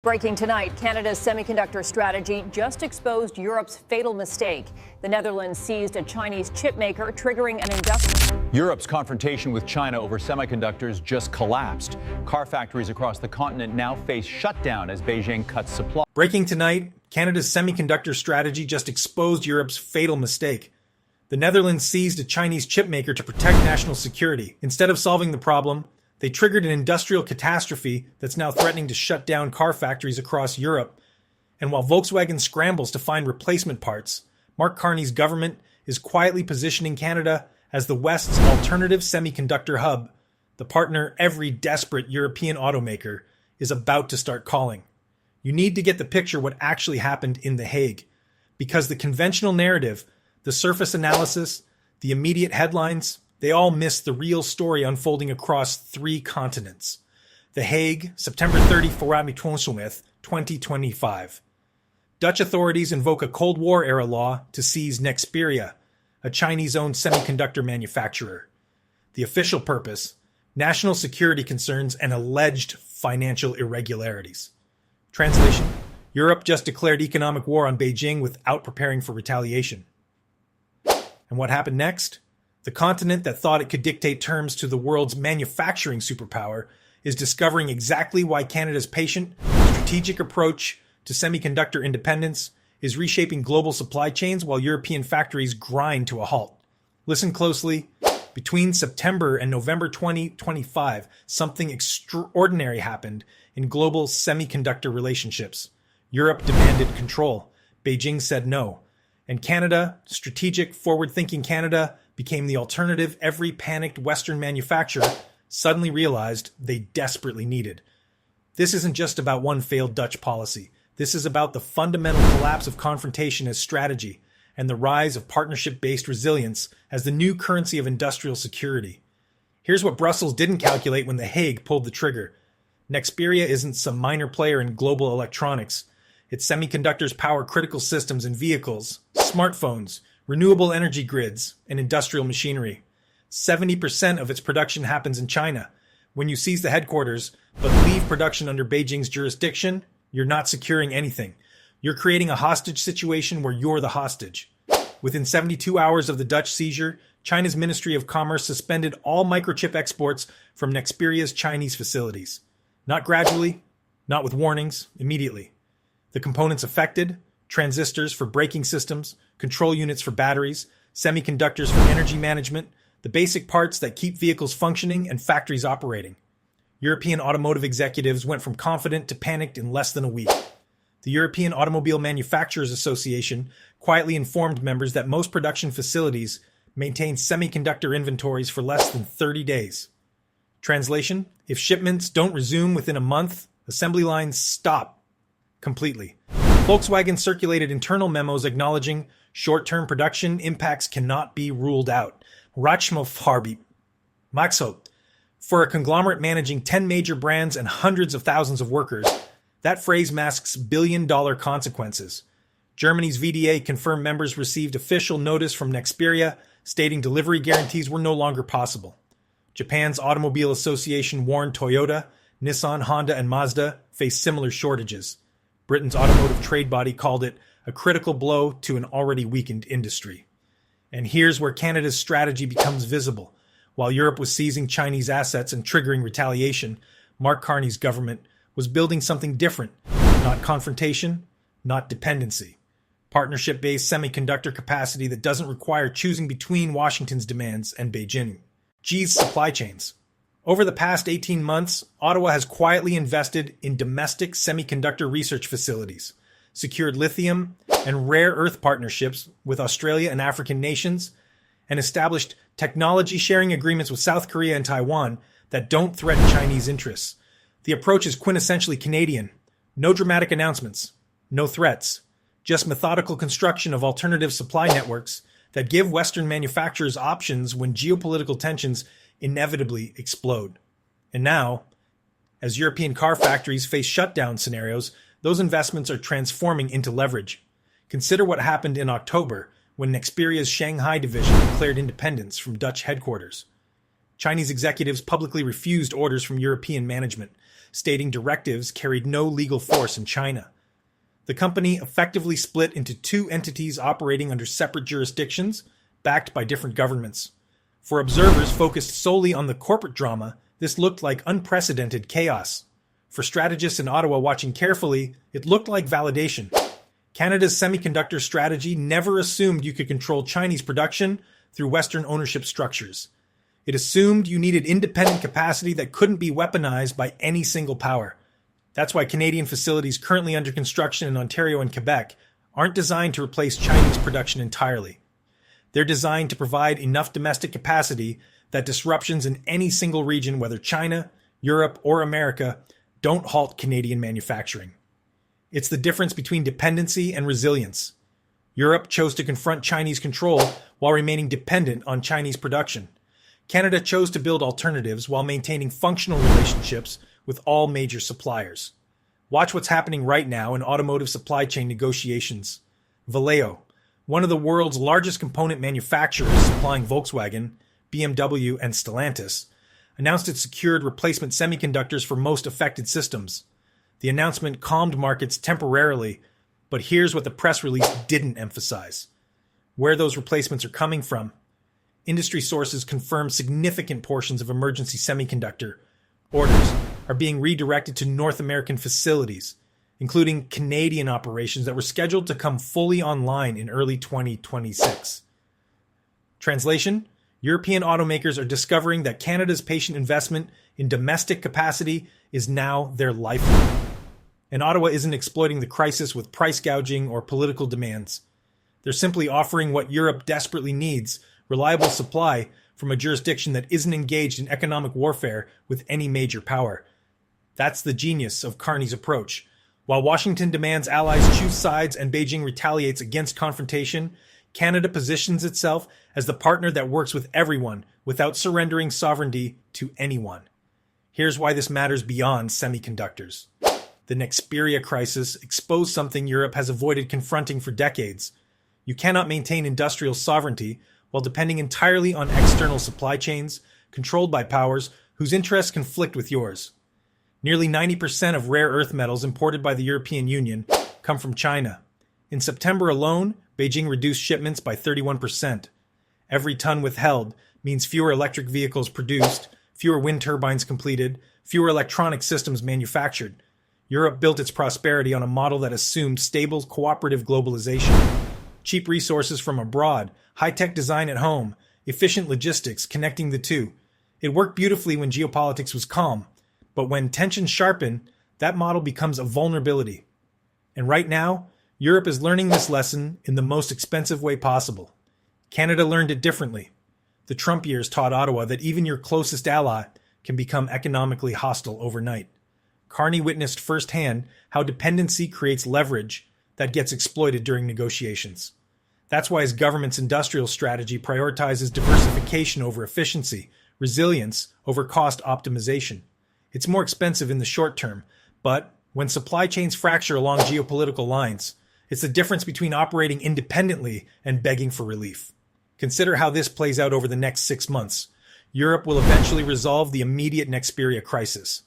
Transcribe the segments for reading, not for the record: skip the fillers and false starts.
Breaking tonight, Canada's semiconductor strategy just exposed Europe's fatal mistake. The Netherlands seized a Chinese chipmaker, triggering an industrial. Europe's confrontation with China over semiconductors just collapsed. Car factories across the continent now face shutdown as Beijing cuts supply. Breaking tonight, Canada's semiconductor strategy just exposed Europe's fatal mistake. The Netherlands seized a Chinese chipmaker to protect national security. Instead of solving the problem, they triggered an industrial catastrophe that's now threatening to shut down car factories across Europe. And while Volkswagen scrambles to find replacement parts, Mark Carney's government is quietly positioning Canada as the West's alternative semiconductor hub, the partner every desperate European automaker is about to start calling. You need to get the picture what actually happened in The Hague, because the conventional narrative, the surface analysis, the immediate headlines, they all miss the real story unfolding across 3 continents. The Hague, September 30, 2025. Dutch authorities invoke a Cold War-era law to seize Nexperia, a Chinese-owned semiconductor manufacturer. The official purpose: national security concerns and alleged financial irregularities. Translation: Europe just declared economic war on Beijing without preparing for retaliation. And what happened next? The continent that thought it could dictate terms to the world's manufacturing superpower is discovering exactly why Canada's patient, strategic approach to semiconductor independence is reshaping global supply chains while European factories grind to a halt. Listen closely. Between September and November 2025, something extraordinary happened in global semiconductor relationships. Europe demanded control. Beijing said no. And Canada, strategic, forward-thinking Canada, became the alternative every panicked Western manufacturer suddenly realized they desperately needed. This isn't just about one failed Dutch policy. This is about the fundamental collapse of confrontation as strategy and the rise of partnership-based resilience as the new currency of industrial security. Here's what Brussels didn't calculate when The Hague pulled the trigger. Nexperia isn't some minor player in global electronics. Its semiconductors power critical systems in vehicles, smartphones, renewable energy grids, and industrial machinery. 70% of its production happens in China. When you seize the headquarters, but leave production under Beijing's jurisdiction, you're not securing anything. You're creating a hostage situation where you're the hostage. Within 72 hours of the Dutch seizure, China's Ministry of Commerce suspended all microchip exports from Nexperia's Chinese facilities. Not gradually, not with warnings, immediately. The components affected: transistors for braking systems, control units for batteries, semiconductors for energy management, the basic parts that keep vehicles functioning and factories operating. European automotive executives went from confident to panicked in less than a week. The European Automobile Manufacturers Association quietly informed members that most production facilities maintain semiconductor inventories for less than 30 days. Translation: if shipments don't resume within a month, assembly lines stop completely. Volkswagen circulated internal memos acknowledging short-term production impacts cannot be ruled out. Rachmofharbi. Maxot. For a conglomerate managing 10 major brands and hundreds of thousands of workers, that phrase masks billion-dollar consequences. Germany's VDA confirmed members received official notice from Nexperia stating delivery guarantees were no longer possible. Japan's Automobile Association warned Toyota, Nissan, Honda, and Mazda face similar shortages. Britain's automotive trade body called it a critical blow to an already weakened industry. And here's where Canada's strategy becomes visible. While Europe was seizing Chinese assets and triggering retaliation, Mark Carney's government was building something different. Not confrontation, not dependency. Partnership-based semiconductor capacity that doesn't require choosing between Washington's demands and Beijing's supply chains. Over the past 18 months, Ottawa has quietly invested in domestic semiconductor research facilities, secured lithium and rare earth partnerships with Australia and African nations, and established technology sharing agreements with South Korea and Taiwan that don't threaten Chinese interests. The approach is quintessentially Canadian. No dramatic announcements, no threats, just methodical construction of alternative supply networks that give Western manufacturers options when geopolitical tensions inevitably explode. And now, as European car factories face shutdown scenarios, those investments are transforming into leverage. Consider what happened in October when Nexperia's Shanghai division declared independence from Dutch headquarters. Chinese executives publicly refused orders from European management, stating directives carried no legal force in China. The company effectively split into two entities operating under separate jurisdictions, backed by different governments. For observers focused solely on the corporate drama, this looked like unprecedented chaos. For strategists in Ottawa watching carefully, it looked like validation. Canada's semiconductor strategy never assumed you could control Chinese production through Western ownership structures. It assumed you needed independent capacity that couldn't be weaponized by any single power. That's why Canadian facilities currently under construction in Ontario and Quebec aren't designed to replace Chinese production entirely. They're designed to provide enough domestic capacity that disruptions in any single region, whether China, Europe, or America, don't halt Canadian manufacturing. It's the difference between dependency and resilience. Europe chose to confront Chinese control while remaining dependent on Chinese production. Canada chose to build alternatives while maintaining functional relationships with all major suppliers. Watch what's happening right now in automotive supply chain negotiations. Valeo, one of the world's largest component manufacturers supplying Volkswagen, BMW, and Stellantis, announced it secured replacement semiconductors for most affected systems. The announcement calmed markets temporarily, but here's what the press release didn't emphasize: where those replacements are coming from. Industry sources confirm significant portions of emergency semiconductor orders are being redirected to North American facilities, including Canadian operations that were scheduled to come fully online in early 2026. Translation: European automakers are discovering that Canada's patient investment in domestic capacity is now their lifeline. And Ottawa isn't exploiting the crisis with price gouging or political demands. They're simply offering what Europe desperately needs: reliable supply from a jurisdiction that isn't engaged in economic warfare with any major power. That's the genius of Carney's approach. While Washington demands allies choose sides and Beijing retaliates against confrontation, Canada positions itself as the partner that works with everyone without surrendering sovereignty to anyone. Here's why this matters beyond semiconductors. The Nexperia crisis exposed something Europe has avoided confronting for decades. You cannot maintain industrial sovereignty while depending entirely on external supply chains controlled by powers whose interests conflict with yours. Nearly 90% of rare earth metals imported by the European Union come from China. In September alone, Beijing reduced shipments by 31%. Every ton withheld means fewer electric vehicles produced, fewer wind turbines completed, fewer electronic systems manufactured. Europe built its prosperity on a model that assumed stable, cooperative globalization. Cheap resources from abroad, high-tech design at home, efficient logistics connecting the two. It worked beautifully when geopolitics was calm, but when tensions sharpen, that model becomes a vulnerability. And right now, Europe is learning this lesson in the most expensive way possible. Canada learned it differently. The Trump years taught Ottawa that even your closest ally can become economically hostile overnight. Carney witnessed firsthand how dependency creates leverage that gets exploited during negotiations. That's why his government's industrial strategy prioritizes diversification over efficiency, resilience over cost optimization. It's more expensive in the short term, but when supply chains fracture along geopolitical lines, it's the difference between operating independently and begging for relief. Consider how this plays out over the next 6 months. Europe will eventually resolve the immediate Nexperia crisis.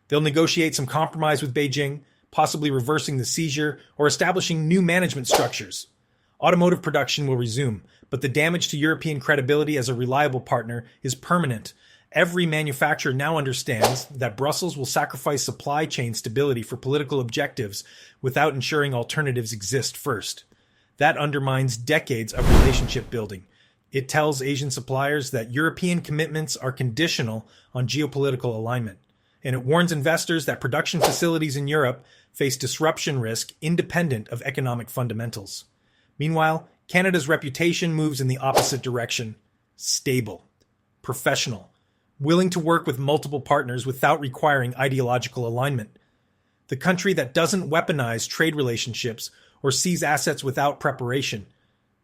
They'll negotiate some compromise with Beijing, possibly reversing the seizure or establishing new management structures. Automotive production will resume, but the damage to European credibility as a reliable partner is permanent. Every manufacturer now understands that Brussels will sacrifice supply chain stability for political objectives without ensuring alternatives exist first. That undermines decades of relationship building. It tells Asian suppliers that European commitments are conditional on geopolitical alignment. And it warns investors that production facilities in Europe face disruption risk independent of economic fundamentals. Meanwhile, Canada's reputation moves in the opposite direction: stable, professional, willing to work with multiple partners without requiring ideological alignment. The country that doesn't weaponize trade relationships or seize assets without preparation.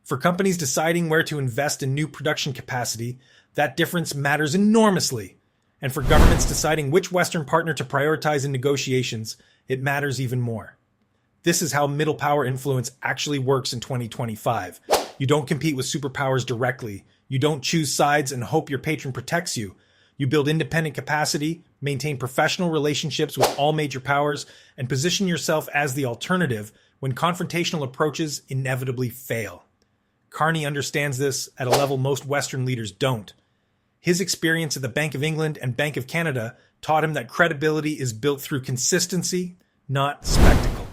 For companies deciding where to invest in new production capacity, that difference matters enormously. And for governments deciding which Western partner to prioritize in negotiations, it matters even more. This is how middle power influence actually works in 2025. You don't compete with superpowers directly. You don't choose sides and hope your patron protects you. You build independent capacity, maintain professional relationships with all major powers, and position yourself as the alternative when confrontational approaches inevitably fail. Carney understands this at a level most Western leaders don't. His experience at the Bank of England and Bank of Canada taught him that credibility is built through consistency, not spectacle.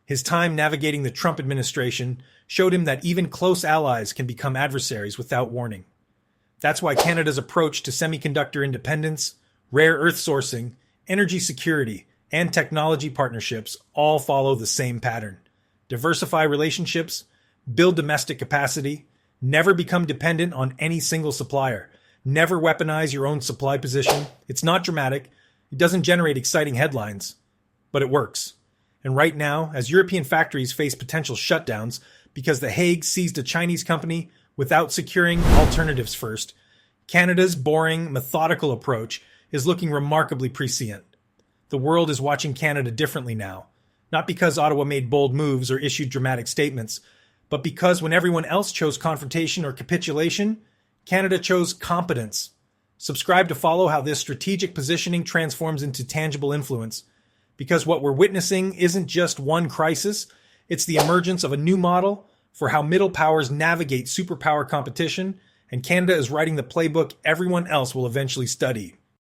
His time navigating the Trump administration showed him that even close allies can become adversaries without warning. That's why Canada's approach to semiconductor independence, rare earth sourcing, energy security, and technology partnerships all follow the same pattern. Diversify relationships, build domestic capacity, never become dependent on any single supplier, never weaponize your own supply position. It's not dramatic, it doesn't generate exciting headlines, but it works. And right now, as European factories face potential shutdowns because The Hague seized a Chinese company without securing alternatives first, Canada's boring, methodical approach is looking remarkably prescient. The world is watching Canada differently now, not because Ottawa made bold moves or issued dramatic statements, but because when everyone else chose confrontation or capitulation, Canada chose competence. Subscribe to follow how this strategic positioning transforms into tangible influence. Because what we're witnessing isn't just one crisis, it's the emergence of a new model for how middle powers navigate superpower competition, and Canada is writing the playbook everyone else will eventually study.